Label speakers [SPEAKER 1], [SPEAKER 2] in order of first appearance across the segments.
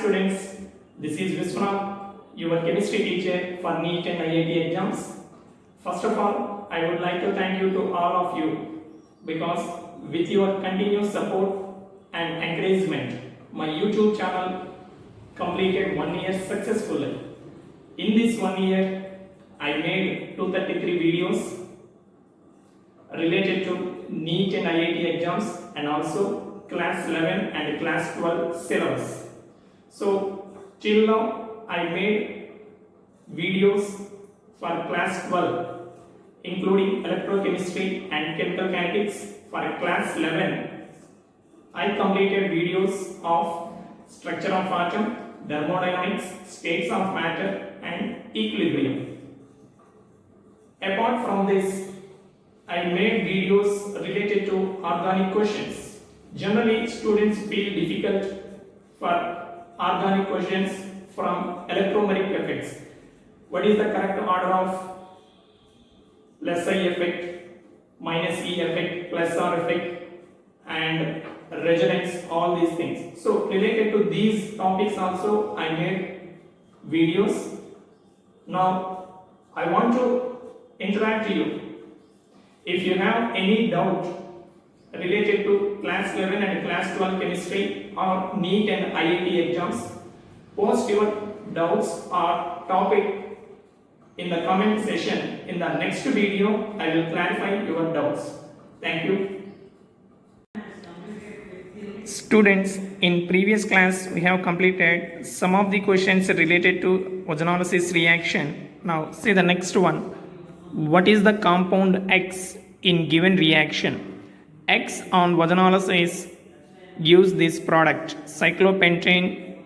[SPEAKER 1] students, this is Vishwanath, your chemistry teacher for NEET and IIT exams. First of all, I would like to thank you to all of you because with your continuous support and encouragement, my YouTube channel completed 1 year successfully. In this 1 year, I made 233 videos related to NEET and IIT exams and also class 11 and class 12 syllabus. So till now I made videos for class 12 including electrochemistry and chemical kinetics. For class 11 I completed videos of structure of atom, thermodynamics, states of matter and equilibrium. Apart from this, I made videos related to organic questions. Generally, students feel difficult for organic questions from electromagnetic effects. What is the correct order of less I effect, minus E effect, plus R effect, and resonance, all these things. So, related to these topics also, I made videos. Now, I want to interact with you. If you have any doubt related to class 11 and class 12 chemistry or NEET and IIT exams, post your doubts or topic in the comment section. In the next video, I will clarify your doubts. Thank you. Students, in previous class we have completed some of the questions related to ozonolysis reaction. Now see the next one. What is the compound X in given reaction? X on ozonolysis gives this product cyclopentane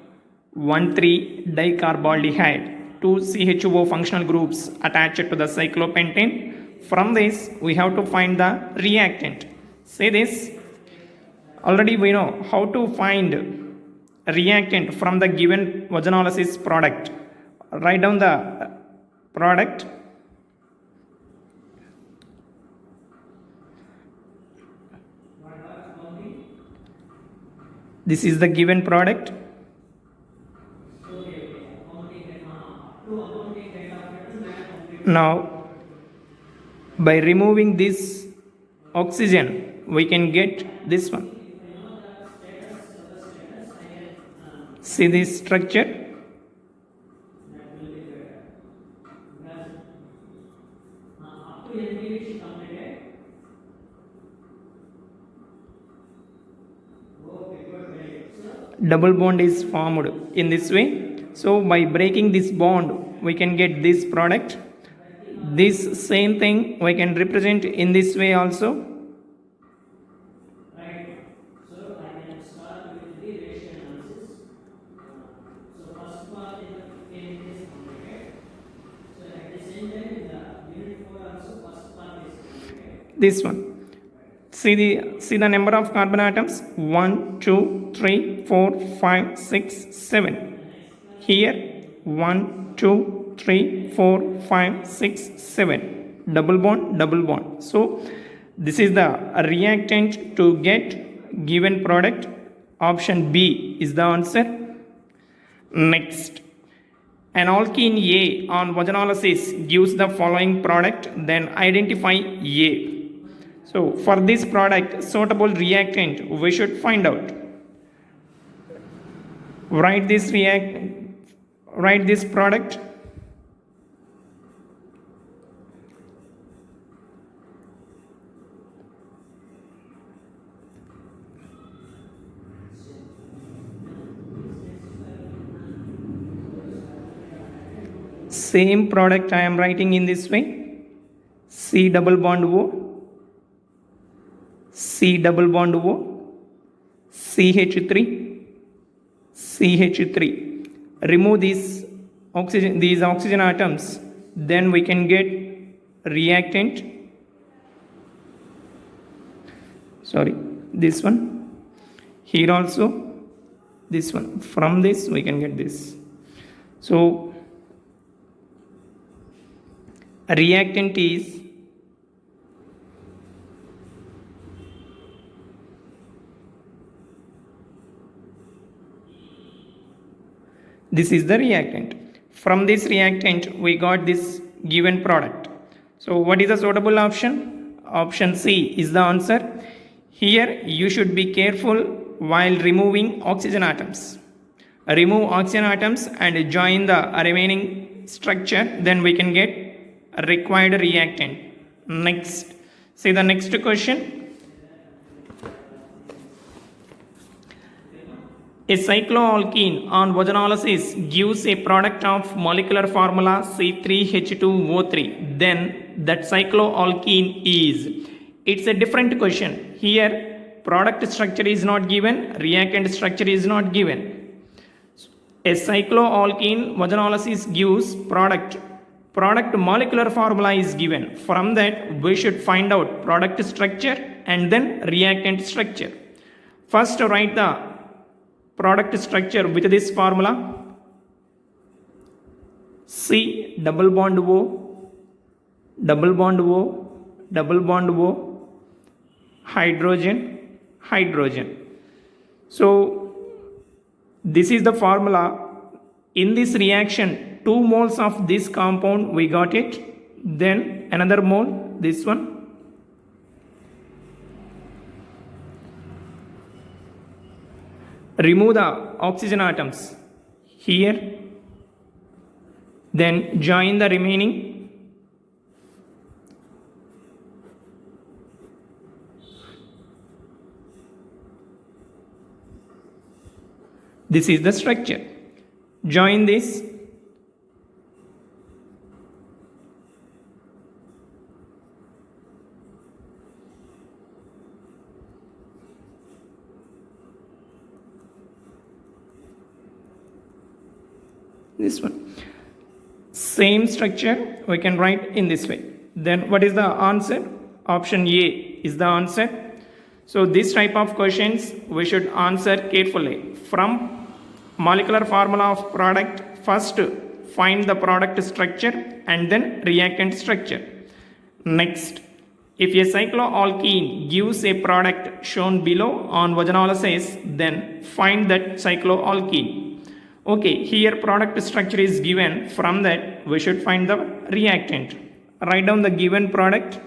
[SPEAKER 1] 1,3-dicarbaldehyde, 2 CHO functional groups attached to the cyclopentane. From this we have to find the reactant. Say this. Already we know how to find reactant from the given ozonolysis product. Write down the product. This is the given product. Now, by removing this oxygen, we can get this one. See this structure? Double bond is formed in this way. So by breaking this bond, we can get this product. This same thing we can represent in this way also. This one. See the number of carbon atoms. 1, 2, 3, 4, 5, 6, 7. Here 1, 2, 3, 4, 5, 6, 7. Double bond. So this is the reactant to get given product. Option B is the answer. Next. An alkene A on ozonolysis gives the following product. Then identify A. So for this product, suitable reactant we should find out. Write this product. Same product I am writing in this way. C double bond O. C double bond O, CH3, CH3. Remove these oxygen atoms, then we can get reactant. Sorry, this one. Here also, this one. From this we can get this. So, reactant is This is the reactant. From this reactant, we got this given product. So what is the suitable option? Option C is the answer. Here you should be careful while removing oxygen atoms. Remove oxygen atoms and join the remaining structure, then we can get a required reactant. Next, see the next question. A cycloalkene on vajonolysis gives a product of molecular formula C3H2O3. Then that cycloalkene is. It's a different question. Here product structure is not given, reactant structure is not given. A cycloalkene vajonolysis gives product molecular formula is given. From that we should find out product structure and then reactant structure. First write the product structure with this formula. C double bond O, double bond O, double bond O, hydrogen, hydrogen. So this is the formula. In this reaction, 2 moles of this compound we got it, then another mole, this one. Remove the oxygen atoms here, then join the remaining. This is the structure. Join this. This one. Same structure we can write in this way. Then what is the answer? Option A is the answer. So this type of questions we should answer carefully. From molecular formula of product, first find the product structure and then reactant structure. Next, if a cycloalkene gives a product shown below on vajonolysis, then find that cycloalkene. Okay, here product structure is given. From that we should find the reactant. Write down the given product.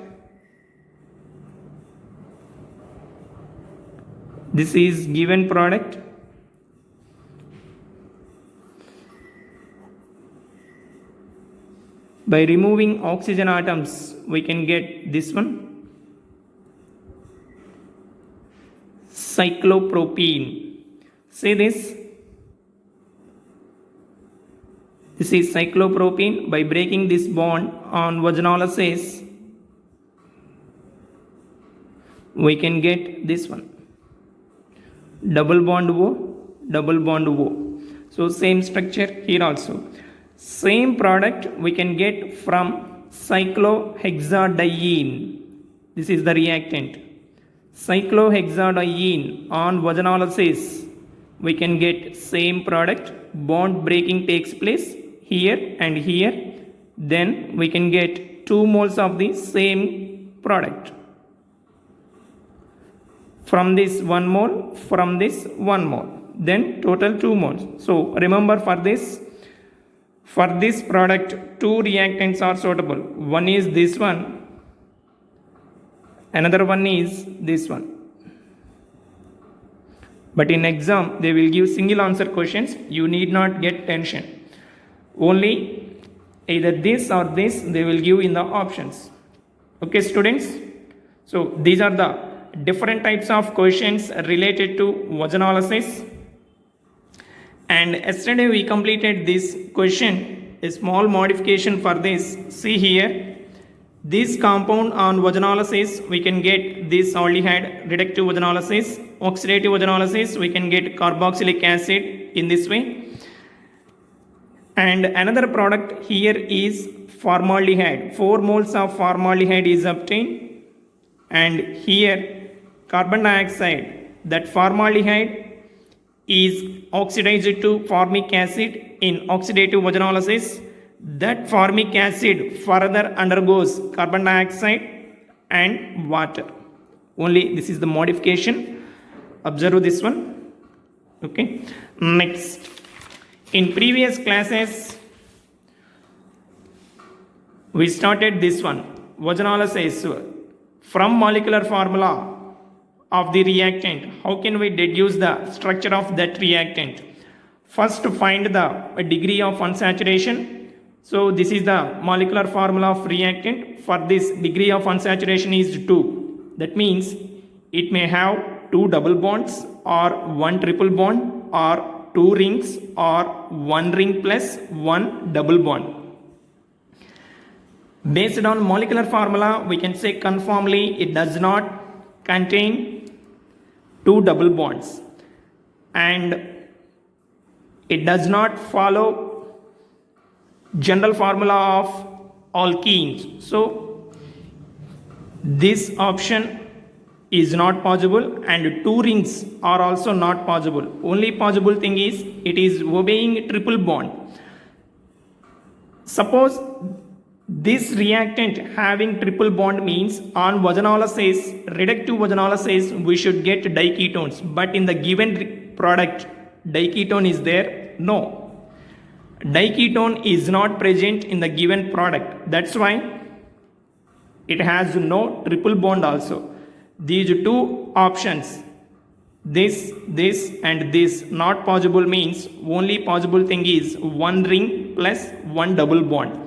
[SPEAKER 1] This is given product. By removing oxygen atoms, we can get this one. Cyclopropene. See this? This is cyclopropene. By breaking this bond on vajonolysis, we can get this one. Double bond O, double bond O. So same structure here also. Same product we can get from cyclohexadiene. This is the reactant. Cyclohexadiene on vajonolysis, we can get same product. Bond breaking takes place here and here. Then we can get 2 moles of the same product. From this 1 mole, from this 1 mole. Then total 2 moles. So remember for this product, 2 reactants are suitable. One is this one, another one is this one. But in exam, they will give single answer questions. You need not get tension. Only either this or this they will give in the options. Okay, students? So these are the different types of questions related to vajonolysis. And yesterday we completed this question, a small modification for this. See here, this compound on vajonolysis, we can get this aldehyde, reductive vajonolysis, oxidative vajonolysis, we can get carboxylic acid in this way. And another product here is formaldehyde. 4 moles of formaldehyde is obtained. And here carbon dioxide, that formaldehyde is oxidized to formic acid in oxidative vajonolysis. That formic acid further undergoes carbon dioxide and water. Only this is the modification. Observe this one. Okay. Next, In previous classes, we started this one, Voganolysis. From molecular formula of the reactant, how can we deduce the structure of that reactant? First, find the degree of unsaturation. So this is the molecular formula of reactant. For this, degree of unsaturation is 2. That means it may have 2 double bonds or 1 triple bond or 2 rings or 1 ring plus 1 double bond. Based on molecular formula, we can say conformly it does not contain 2 double bonds and it does not follow general formula of alkenes. So this option is not possible and 2 rings are also not possible. Only possible thing is it is obeying triple bond. Suppose this reactant having triple bond means on voganolysis, reductive voganolysis, we should get diketones. But in the given product, diketone is there? No. Diketone is not present in the given product. That's why it has no triple bond also. These 2 options, this and this, not possible means only possible thing is 1 ring plus 1 double bond.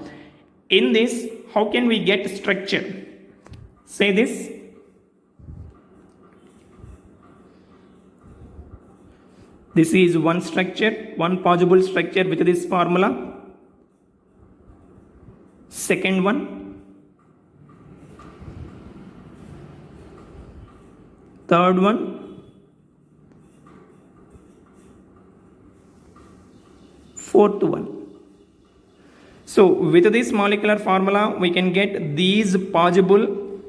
[SPEAKER 1] In this, how can we get structure? Say this. This is one structure, one possible structure with this formula. Second one. Third one. Fourth one. So with this molecular formula, we can get these possible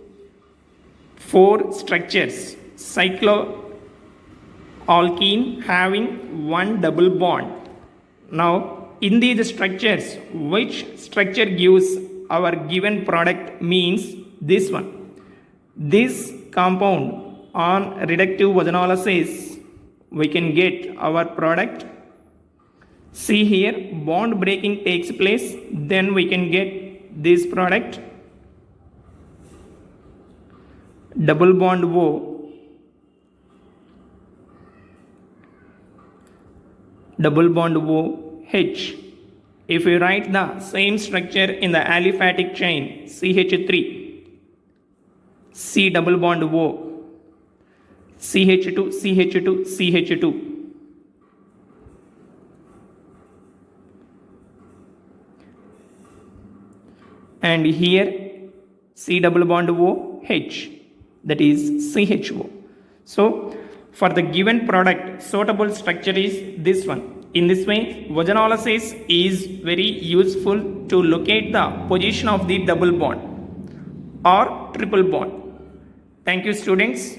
[SPEAKER 1] 4 structures. Cycloalkene having 1 double bond. Now in these structures, which structure gives our given product means this one. This compound on reductive voganolysis, we can get our product. See here, bond breaking takes place, then we can get this product, double bond O, double bond OH. If we write the same structure in the aliphatic chain, CH3, C double bond O, CH2, CH2, CH2. And here C double bond OH, that is CHO. So for the given product, suitable structure is this one. In this way, voganolysis is very useful to locate the position of the double bond or triple bond. Thank you, students.